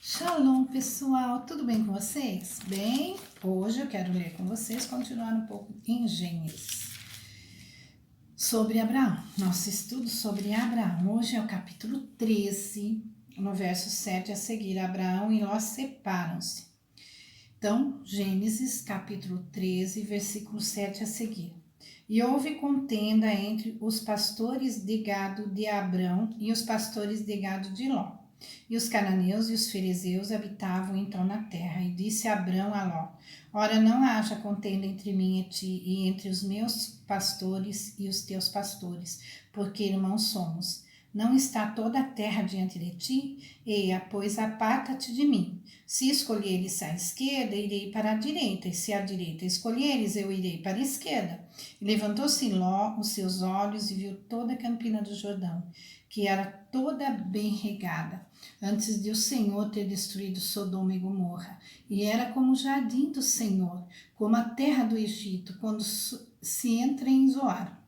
Shalom, pessoal, tudo bem com vocês? Bem, hoje eu quero ler com vocês, continuar um pouco em Gênesis, sobre Abraão. Nosso estudo sobre Abraão, hoje é o capítulo 13, no verso 7 a seguir. Abraão e Ló separam-se. Então, Gênesis, capítulo 13, versículo 7 a seguir. E houve contenda entre os pastores de gado de Abrão e os pastores de gado de Ló. E os cananeus e os fariseus habitavam então na terra. E disse Abrão a Ló: Ora, não haja contenda entre mim e ti, e entre os meus pastores e os teus pastores, porque irmãos somos. Não está toda a terra diante de ti? Eia, pois aparta-te de mim. Se escolheres a esquerda, irei para a direita, e se a direita escolheres, eu irei para a esquerda. E levantou-se Ló os seus olhos e viu toda a campina do Jordão, que era toda bem regada, antes de o Senhor ter destruído Sodoma e Gomorra. E era como o jardim do Senhor, como a terra do Egito, quando se entra em Zoar.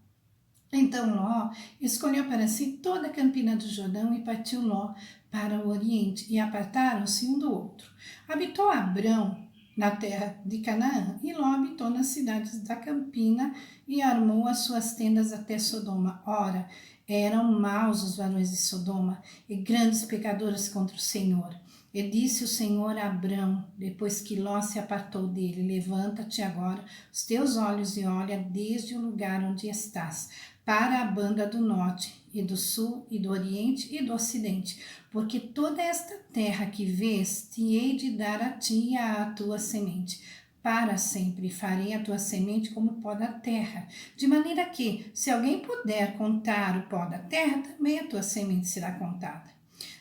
Então Ló escolheu para si toda a campina do Jordão e partiu Ló para o oriente, e apartaram-se um do outro. Habitou Abrão na terra de Canaã, e Ló habitou nas cidades da campina e armou as suas tendas até Sodoma. Ora, eram maus os varões de Sodoma e grandes pecadores contra o Senhor. E disse o Senhor a Abrão, depois que Ló se apartou dele: Levanta-te agora os teus olhos e olha desde o lugar onde estás, para a banda do norte e do sul e do oriente e do ocidente, porque toda esta terra que vês te hei de dar a ti e à tua semente. Para sempre farei a tua semente como o pó da terra, de maneira que, se alguém puder contar o pó da terra, também a tua semente será contada.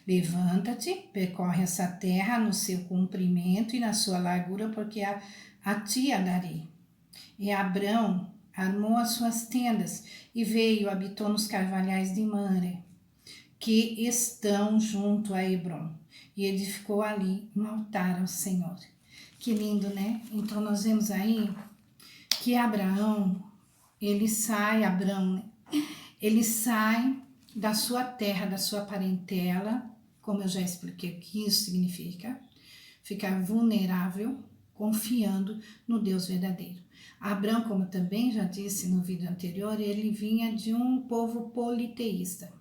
Levanta-te, percorre essa terra no seu comprimento e na sua largura, porque a ti a darei. E Abrão armou as suas tendas e veio, habitou nos carvalhais de Mamre, que estão junto a Hebrom, e edificou ali um altar ao Senhor. Que lindo, né? Então nós vemos aí que Abraão, Abrão, né? Ele sai da sua terra, da sua parentela, como eu já expliquei o que isso significa, ficar vulnerável, confiando no Deus verdadeiro. Abrão, como também já disse no vídeo anterior, ele vinha de um povo politeísta,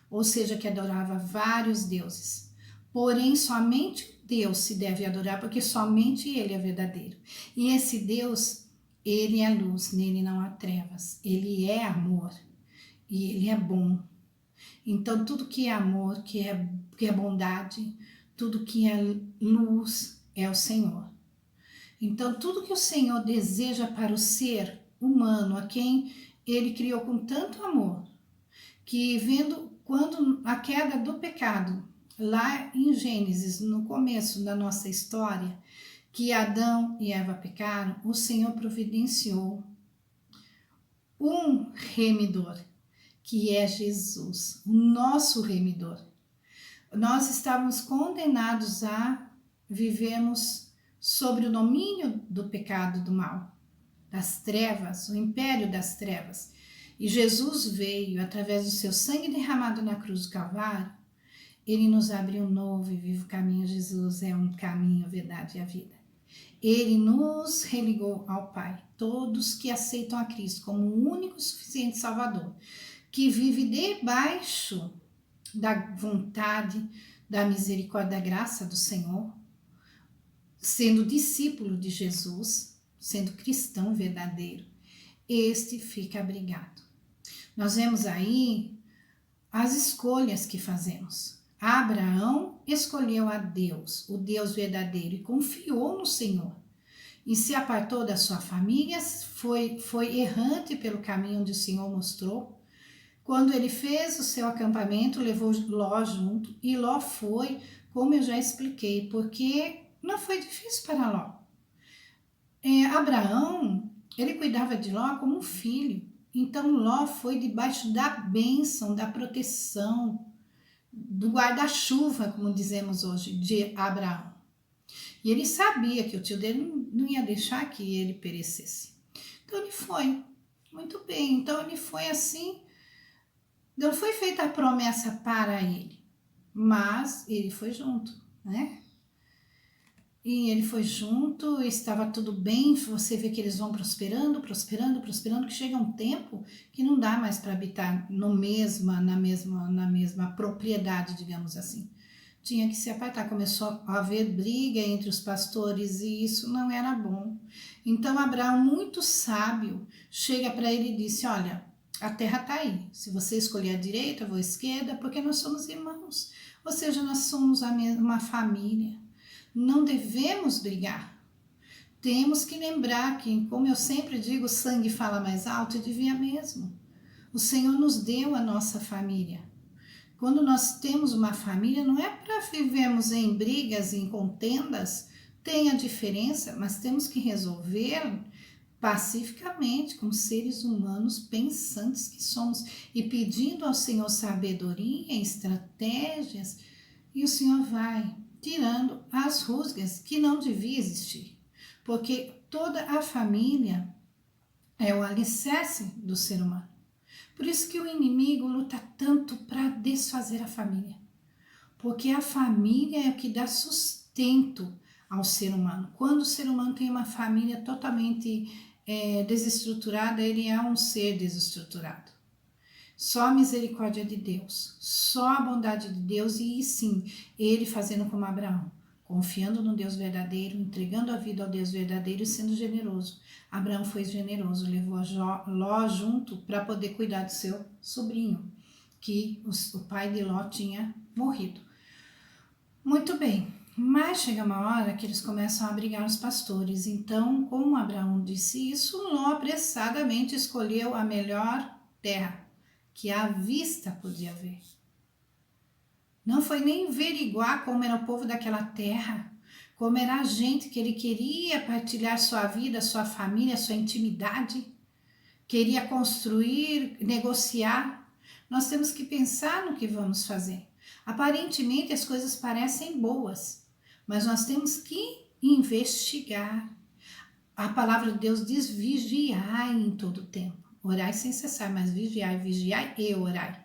ou seja, que adorava vários deuses. Porém, somente Deus se deve adorar, porque somente Ele é verdadeiro. E esse Deus, Ele é luz, nele não há trevas. Ele é amor e Ele é bom. Então, tudo que é amor, que é bondade, tudo que é luz é o Senhor. Então, tudo que o Senhor deseja para o ser humano, a quem Ele criou com tanto amor, que vendo quando a queda do pecado, lá em Gênesis, no começo da nossa história, que Adão e Eva pecaram, o Senhor providenciou um remidor, que é Jesus, o nosso remidor. Nós estávamos condenados a vivermos sobre o domínio do pecado, do mal, das trevas, o império das trevas. E Jesus veio, através do seu sangue derramado na cruz do Calvário, ele nos abriu um novo e vivo caminho. Jesus é um caminho, a verdade e a vida. Ele nos religou ao Pai. Todos que aceitam a Cristo como o único e suficiente Salvador, que vive debaixo da vontade, da misericórdia, da graça do Senhor, sendo discípulo de Jesus, sendo cristão verdadeiro, este fica abrigado. Nós vemos aí as escolhas que fazemos. Abraão escolheu a Deus, o Deus verdadeiro, e confiou no Senhor. E se apartou da sua família, foi errante pelo caminho onde o Senhor mostrou. Quando ele fez o seu acampamento, levou Ló junto, e Ló foi, como eu já expliquei, porque não foi difícil para Ló. Abraão, ele cuidava de Ló como um filho. Então Ló foi debaixo da bênção, da proteção, do guarda-chuva, como dizemos hoje, de Abraão. E ele sabia que o tio dele não ia deixar que ele perecesse. Então ele foi, muito bem. Então ele foi assim, não foi feita a promessa para ele, mas ele foi junto, né? E ele foi junto, estava tudo bem, você vê que eles vão prosperando, prosperando, prosperando, que chega um tempo que não dá mais para habitar na mesma propriedade, digamos assim. Tinha que se apartar, começou a haver briga entre os pastores e isso não era bom. Então Abraão, muito sábio, chega para ele e disse: olha, a terra está aí, se você escolher a direita, eu vou à esquerda, porque nós somos irmãos, ou seja, nós somos a mesma família. Não devemos brigar. Temos que lembrar que, como eu sempre digo, o sangue fala mais alto e devia mesmo. O Senhor nos deu a nossa família. Quando nós temos uma família, não é para vivermos em brigas, em contendas, tem a diferença, mas temos que resolver pacificamente, como seres humanos pensantes que somos, e pedindo ao Senhor sabedoria, estratégias, e o Senhor vai tirando as rusgas que não devia existir, porque toda a família é o alicerce do ser humano. Por isso que o inimigo luta tanto para desfazer a família, porque a família é o que dá sustento ao ser humano. Quando o ser humano tem uma família totalmente desestruturada, ele é um ser desestruturado. Só a misericórdia de Deus, só a bondade de Deus e sim, ele fazendo como Abraão, confiando no Deus verdadeiro, entregando a vida ao Deus verdadeiro e sendo generoso. Abraão foi generoso, levou a Ló junto para poder cuidar do seu sobrinho, que o pai de Ló tinha morrido. Muito bem, mas chega uma hora que eles começam a brigar os pastores. Então, como Abraão disse isso, Ló apressadamente escolheu a melhor terra que à vista podia ver. Não foi nem averiguar como era o povo daquela terra, como era a gente que ele queria partilhar sua vida, sua família, sua intimidade, queria construir, negociar. Nós temos que pensar no que vamos fazer. Aparentemente as coisas parecem boas, mas nós temos que investigar. A palavra de Deus diz: vigiai em todo o tempo. Orai sem cessar, mas vigiai e orai.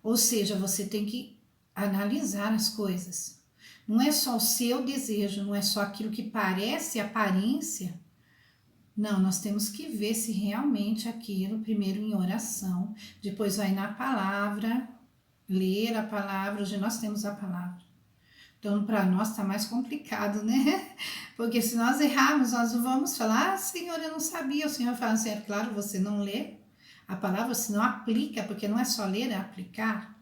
Ou seja, você tem que analisar as coisas. Não é só o seu desejo, não é só aquilo que parece aparência. Não, nós temos que ver se realmente aquilo, primeiro em oração, depois vai na palavra, ler a palavra. Hoje nós temos a palavra. Então, para nós está mais complicado, né? Porque se nós errarmos, nós vamos falar: ah, Senhor, eu não sabia. O Senhor fala assim: é claro, você não lê a palavra, você não aplica, porque não é só ler, é aplicar.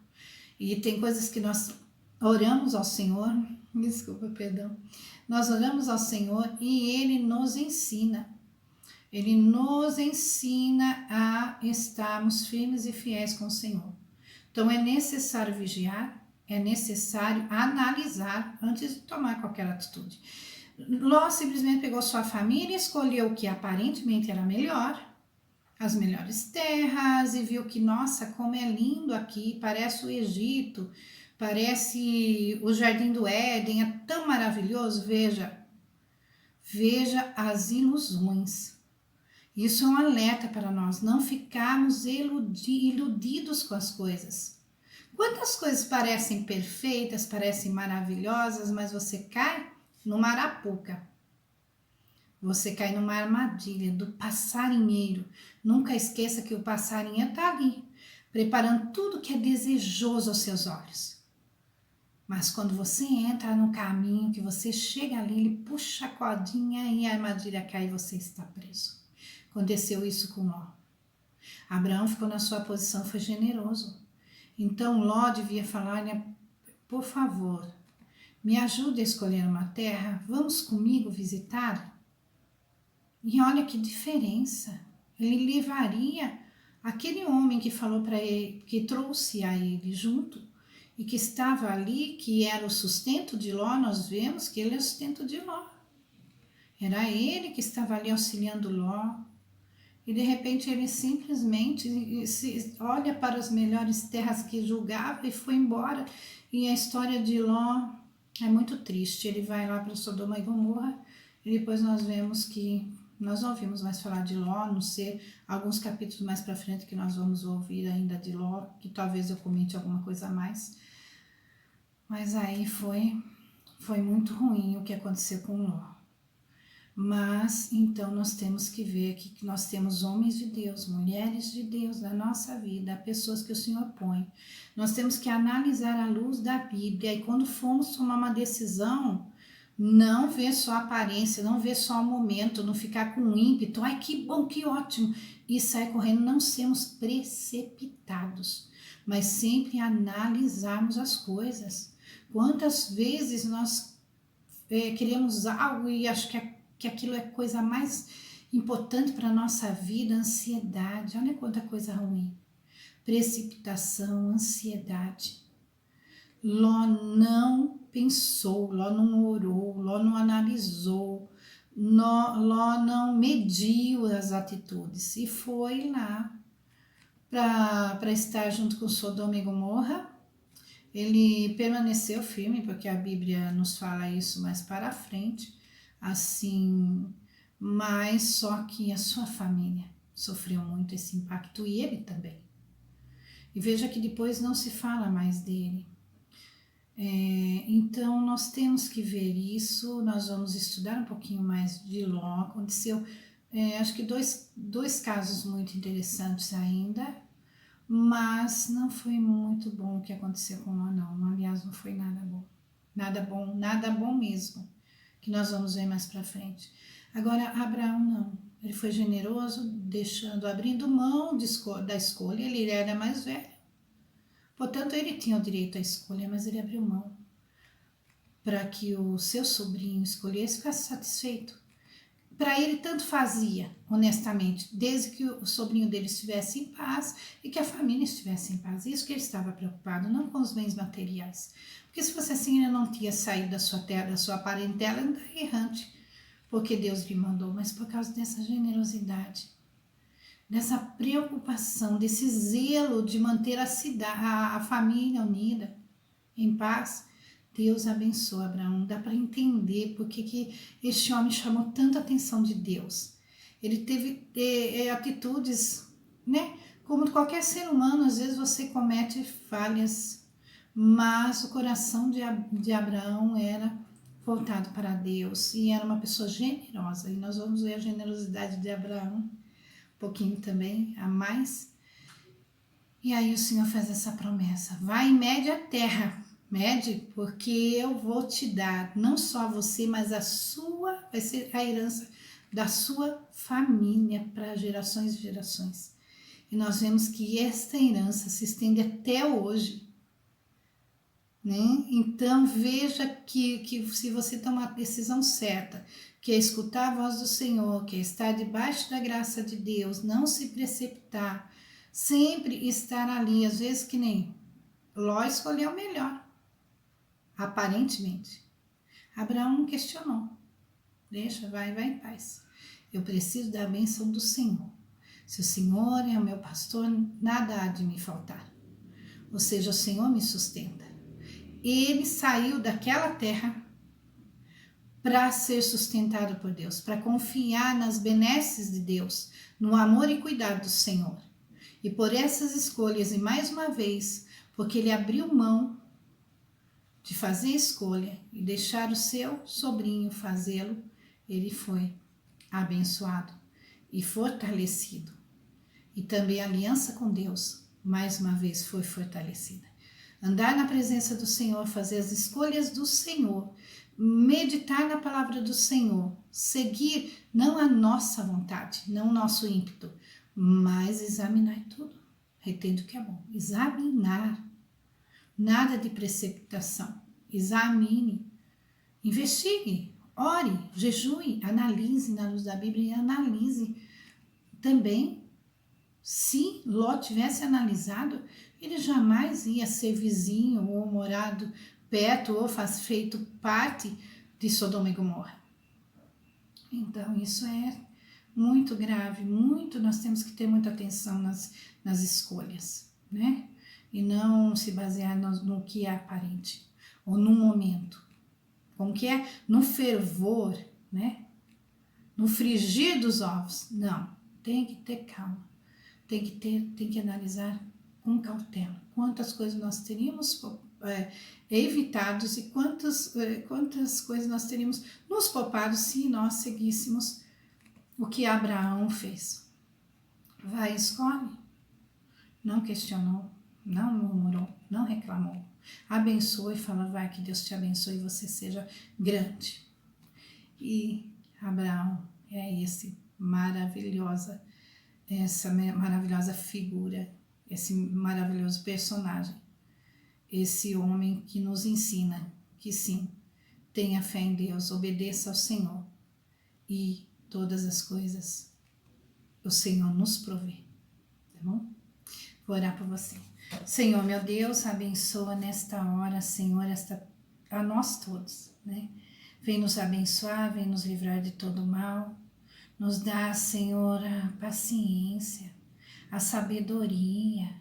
E tem coisas que nós oramos ao Senhor, desculpa, perdão. Nós oramos ao Senhor e Ele nos ensina. Ele nos ensina a estarmos firmes e fiéis com o Senhor. Então, é necessário vigiar, é necessário analisar antes de tomar qualquer atitude. Ló simplesmente pegou sua família e escolheu o que aparentemente era melhor, as melhores terras, e viu que, nossa, como é lindo aqui, parece o Egito, parece o Jardim do Éden, é tão maravilhoso. Veja as ilusões. Isso é um alerta para nós, não ficarmos iludidos com as coisas. Quantas coisas parecem perfeitas, parecem maravilhosas, mas você cai numa arapuca. Você cai numa armadilha do passarinheiro. Nunca esqueça que o passarinho está ali, preparando tudo que é desejoso aos seus olhos. Mas quando você entra no caminho, que você chega ali, ele puxa a cordinha e a armadilha cai e você está preso. Aconteceu isso com Ló. Abraão ficou na sua posição, foi generoso. Então Ló devia falar: por favor, me ajude a escolher uma terra, vamos comigo visitar? E olha que diferença, ele levaria aquele homem que falou para ele, que trouxe a ele junto, e que estava ali, que era o sustento de Ló. Nós vemos que ele é o sustento de Ló. Era ele que estava ali auxiliando Ló. E de repente ele simplesmente olha para as melhores terras que julgava e foi embora. E a história de Ló é muito triste. Ele vai lá para Sodoma e Gomorra e depois nós vemos que nós não ouvimos mais falar de Ló, a não ser alguns capítulos mais para frente que nós vamos ouvir ainda de Ló, que talvez eu comente alguma coisa a mais. Mas aí foi foi muito ruim o que aconteceu com Ló. Mas, então, nós temos que ver que nós temos homens de Deus, mulheres de Deus na nossa vida, pessoas que o Senhor põe. Nós temos que analisar à luz da Bíblia e quando formos tomar uma decisão, não ver só a aparência, não ver só o momento, não ficar com ímpeto, ai que bom, que ótimo, e sair correndo, não sermos precipitados, mas sempre analisarmos as coisas. Quantas vezes nós queremos algo e acho que aquilo é a coisa mais importante para a nossa vida, ansiedade, olha quanta coisa ruim, precipitação, ansiedade. Ló não pensou, Ló não orou, Ló não analisou, Ló não mediu as atitudes e foi lá para estar junto com Sodoma e Gomorra. Ele permaneceu firme, porque a Bíblia nos fala isso mais para frente, assim, mas só que a sua família sofreu muito esse impacto e ele também. E veja que depois não se fala mais dele. Então nós temos que ver isso, nós vamos estudar um pouquinho mais de Ló. Aconteceu, acho que dois casos muito interessantes ainda, mas não foi muito bom o que aconteceu com Ló, não. Aliás, não foi nada bom. Nada bom mesmo, que nós vamos ver mais para frente. Agora, Abraão não. Ele foi generoso, abrindo mão da escolha, ele era mais velho. Portanto, ele tinha o direito à escolha, mas ele abriu mão para que o seu sobrinho escolhesse e ficasse satisfeito. Para ele tanto fazia, honestamente, desde que o sobrinho dele estivesse em paz e que a família estivesse em paz. Isso que ele estava preocupado, não com os bens materiais. Porque se fosse assim, ele não tinha saído da sua terra, da sua parentela, ainda errante, porque Deus lhe mandou, mas por causa dessa generosidade, dessa preocupação, desse zelo de manter a família unida, em paz, Deus abençoa Abraão. Dá para entender porque que este homem chamou tanta atenção de Deus. Ele teve atitudes, né? Como qualquer ser humano, às vezes você comete falhas, mas o coração de Abraão era voltado para Deus e era uma pessoa generosa. E nós vamos ver a generosidade de Abraão, um pouquinho também a mais. E aí o Senhor faz essa promessa: vai e mede a terra. Mede, porque eu vou te dar, não só a você, mas vai ser a herança da sua família para gerações e gerações. E nós vemos que esta herança se estende até hoje, né? Então veja que se você tomar a decisão certa, que é escutar a voz do Senhor, que é estar debaixo da graça de Deus, não se precipitar, sempre estar ali, às vezes que nem Ló escolheu o melhor. Aparentemente, Abraão não questionou. Deixa, vai em paz. Eu preciso da bênção do Senhor. Se o Senhor é o meu pastor, nada há de me faltar. Ou seja, o Senhor me sustenta. Ele saiu daquela terra para ser sustentado por Deus, para confiar nas benesses de Deus, no amor e cuidado do Senhor. E por essas escolhas, e mais uma vez, porque ele abriu mão de fazer escolha e deixar o seu sobrinho fazê-lo, ele foi abençoado e fortalecido. E também a aliança com Deus, mais uma vez, foi fortalecida. Andar na presença do Senhor, fazer as escolhas do Senhor, meditar na palavra do Senhor, seguir não a nossa vontade, não o nosso ímpeto, mas examinar tudo, retendo o que é bom, examinar. Nada de precipitação. Examine, investigue, ore, jejue, analise na luz da Bíblia e analise também. Se Ló tivesse analisado, ele jamais ia ser vizinho ou morado perto ou feito parte de Sodoma e Gomorra. Então isso é muito grave, nós temos que ter muita atenção nas escolhas, né? E não se basear no que é aparente, ou no momento, como que é no fervor, né? No frigir dos ovos. Não, tem que ter calma, tem que analisar com cautela. Quantas coisas nós teríamos evitados e quantas coisas nós teríamos nos poupado se nós seguíssemos o que Abraão fez. Vai, escolhe. Não questionou, não murmurou, não reclamou. Abençoa e fala, vai, que Deus te abençoe e você seja grande. E Abraão é essa maravilhosa figura, esse maravilhoso personagem, esse homem que nos ensina que sim, tenha fé em Deus, obedeça ao Senhor e todas as coisas o Senhor nos provê, tá bom? Vou orar por você. Senhor, meu Deus, abençoa nesta hora, Senhor, a nós todos, né? Vem nos abençoar, vem nos livrar de todo mal, nos dá, Senhor, a paciência, a sabedoria,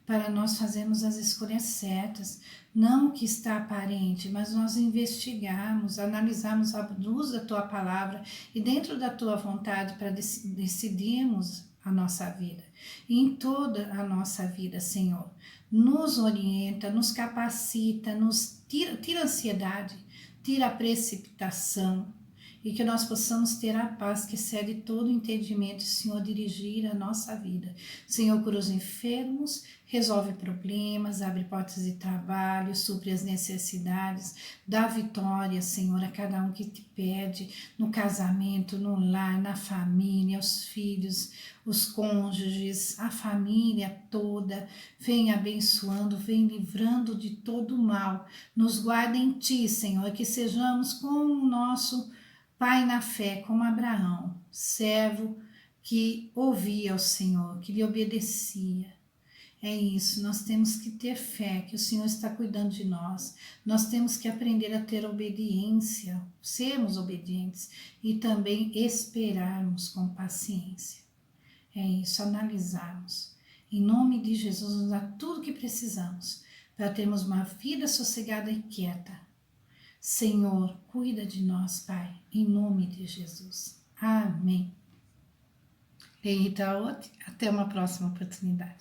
para nós fazermos as escolhas certas, não o que está aparente, mas nós investigarmos, analisarmos a luz da Tua Palavra e dentro da Tua vontade para decidirmos a nossa vida. E em toda a nossa vida, Senhor, nos orienta, nos capacita, nos tira a ansiedade, tira a precipitação, e que nós possamos ter a paz que excede todo entendimento, Senhor, dirigir a nossa vida. Senhor, cura os enfermos, resolve problemas, abre portas de trabalho, supre as necessidades, dá vitória, Senhor, a cada um que te pede, no casamento, no lar, na família, os filhos, os cônjuges, a família toda. Vem abençoando, vem livrando de todo mal. Nos guarda em Ti, Senhor, que sejamos como o nosso Pai na fé, como Abraão, servo que ouvia ao Senhor, que lhe obedecia. É isso, nós temos que ter fé que o Senhor está cuidando de nós. Nós temos que aprender a ter obediência, sermos obedientes e também esperarmos com paciência. É isso, analisarmos. Em nome de Jesus, nos dá tudo o que precisamos para termos uma vida sossegada e quieta. Senhor, cuida de nós, Pai, em nome de Jesus. Amém. Eita, até uma próxima oportunidade.